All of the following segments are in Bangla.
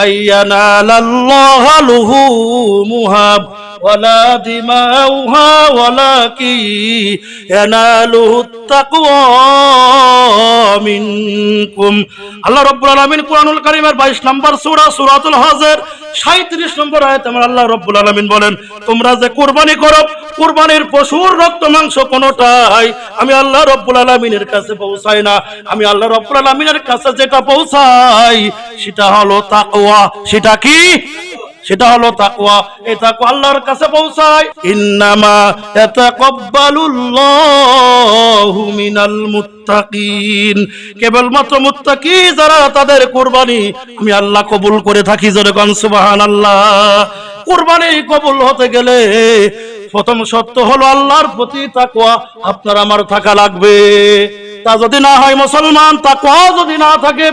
ইয়ানালাল্লাহু লুহুমুহা ওয়ালা দিমাউহা ওয়ালাকিন ইয়ানালুহুত তাকওয়া মিনকুম। আল্লাহ রাব্বুল আলামিন কুরআনুল কারীমের 22 নম্বর সূরা সূরাতুল হজের 37 নম্বর আয়াতে আমার আল্লাহ রাব্বুল আলামিন বলেন, তোমরা যে কুরবানি করো, কুরবানির পশুর রক্ত মাংস কোনটাই আমি আল্লাহ রাব্বুল আলামিনের কাছে পৌঁছাই না। আমি আল্লাহ রাব্বুল আলামিনের কাছে যেটা পৌঁছাই সেটা হলো তাকওয়া। সেটা কি? সেটা হলো তাকওয়া। এই তাকওয়া আল্লাহর কাছে পৌঁছায়। ইন্নামা ইয়াতাকাব্বালুল্লাহু মিনাল মুত্তাকিন, কেবলমাত্র মুত্তাকি যারা তাদের কুরবানি আমি আল্লাহ কবুল করে থাকি। জোরে কোন সুবহানাল্লাহ। কুরবানি কবুল হতে গেলে প্রথম শর্ত হলো আল্লাহর প্রতি তাকওয়া আপনার আমার থাকা লাগবে। তা যদি না হয় মুসলমান, তাকওয়া যদি না থাকে,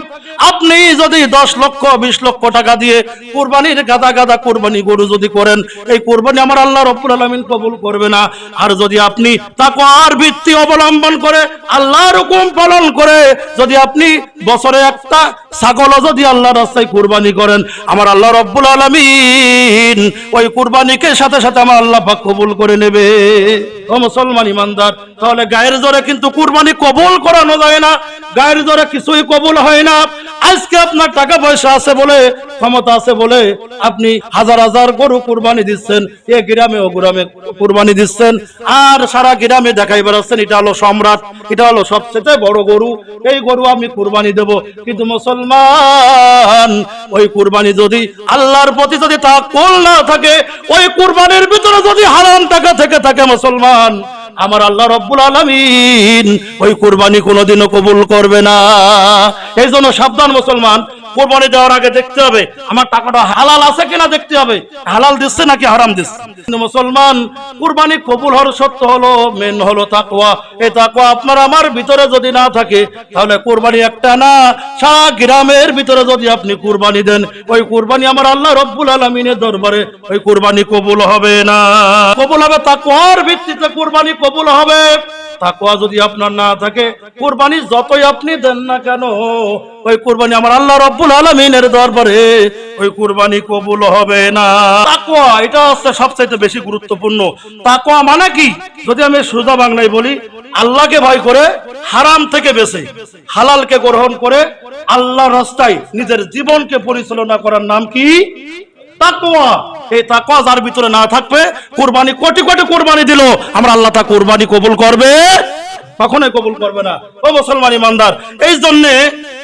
আপনি যদি 10 লক্ষ 20 লক্ষ টাকা দিয়ে কুরবানির গাদা গাদা কুরবানি গরু যদি করেন, এই কুরবানি আমার আল্লাহ রাব্বুল আলামিন কবুল করবে না। আর যদি আপনি তাকওয়ার ভিত্তি অবলম্বন করে আল্লাহর হুকুম পালন করে যদি আপনি বছরে একটা ছাগলও যদি আল্লাহর রাস্তায় কুরবানি করেন, আমার আল্লাহ রাব্বুল আলামিন ওই কুরবানিকে সাথে সাথে আমার আল্লাহ পাক কবুল করে নেবে। ও মুসলমান ইমানদার, তাহলে গায়ের জোরে কিন্তু কুরবানি কবুল করানো যায় না। গায়ের জোরে কিছুই কবুল হয় না। আজকে আপনার টাকা পয়সা আছে বলে, ক্ষমতা আছে বলে আপনি হাজার হাজার গরু কুরবানি দিচ্ছেন, এ গ্রামে ও গ্রামে কুরবানি দিচ্ছেন, আর সারা গ্রামে দেখাই বেড়াচ্ছেন এটা হলো সম্রাট, এটা হলো সবচেয়ে বড় গরু, এই গরু আমি কুরবানি দেব। কিন্তু মুসলমান, ওই কুরবানি যদি আল্লাহর প্রতি যদি তাওয়াক্কুল না থাকে, ওই কুরবানির ভিতরে যদি হারাম টাকা থেকে থাকে মুসলমান, আমার আল্লাহ রাব্বুল আলামিন ওই কুরবানি কোনোদিনও কবুল করবে না। এই জন্য সাবধান মুসলমান, কুরবানি দেওয়ার আগে দেখতে হবে আমার টাকাটা হালাল আছে কিনা, দেখতে হবে হালাল দিচ্ছে নাকি হারাম দিচ্ছে। কিন্তু মুসলমান, কুরবানি কবুল হওয়ার শর্ত হলো, মেন হলো তাকওয়া। এই তাকওয়া আপনার আমার ভিতরে যদি না থাকে, তাহলে কুরবানি একটা না, সারা গ্রামের ভিতরে যদি আপনি কুরবানি দেন, ওই কুরবানি আমার আল্লাহ রাব্বুল আলামিনের দরবারে ওই কুরবানি কবুল হবে না। কবুল হবে তাকওয়ার ভিত্তিতে, কুরবানি কবুল হবে। তাকওয়া যদি আপনার না থাকে, কুরবানি যতই আপনি দেন না কেন, ওই কুরবানি আমার আল্লাহ রাব্বুল আলামিনের দরবারে ওই কুরবানি কবুল হবে না। তাকওয়া এটা হচ্ছে সবচেয়ে বেশি গুরুত্বপূর্ণ। তাকওয়া মানে কি? যদি আমি সোজা বাংলায় বলি, আল্লাহকে ভয় করে হারাম থেকে বেঁচে হালালকে গ্রহণ করে আল্লাহর রাস্তায় নিজের জীবনকে পরিচালনা করার নাম কি? তাকওয়া। এই তাকওয়া যার ভিতরে না থাকবে, কুরবানি কোটি কোটি কুরবানি দিল, আমরা আল্লাহ তা কুরবানি কবুল করবে? কখনোই কবুল করবে না। ও মুসলমান ইমানদার, এই জন্য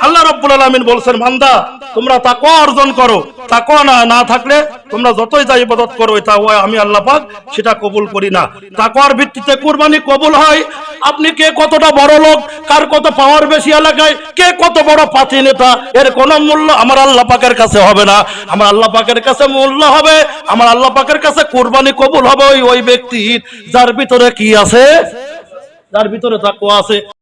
আল্লাহ রাব্বুল আলামিন বলছেন, বান্দা তোমরা তাকওয়া অর্জন করো। তাকওয়া না থাকলে তোমরা যতই যা ইবাদত করো, তা আমি আল্লাহ পাক সেটা কবুল করি না। তাকওয়ার ভিত্তিতে কুরবানি কবুল হয়। আপনি কে কতটা বড় লোক, কার কত পাওয়ার বেশি এলাকায়, কে কত বড় পাতি নেতা, এর কোনো মূল্য আমার আল্লাহ পাকের কাছে হবে না। আমার আল্লাহ পাকের কাছে মূল্য হবে, আমার আল্লাহ পাকের কাছে কুরবানি কবুল হবে ওই ব্যক্তির যার ভিতরে কি আছে, যার ভিতরে তাকওয়া আছে।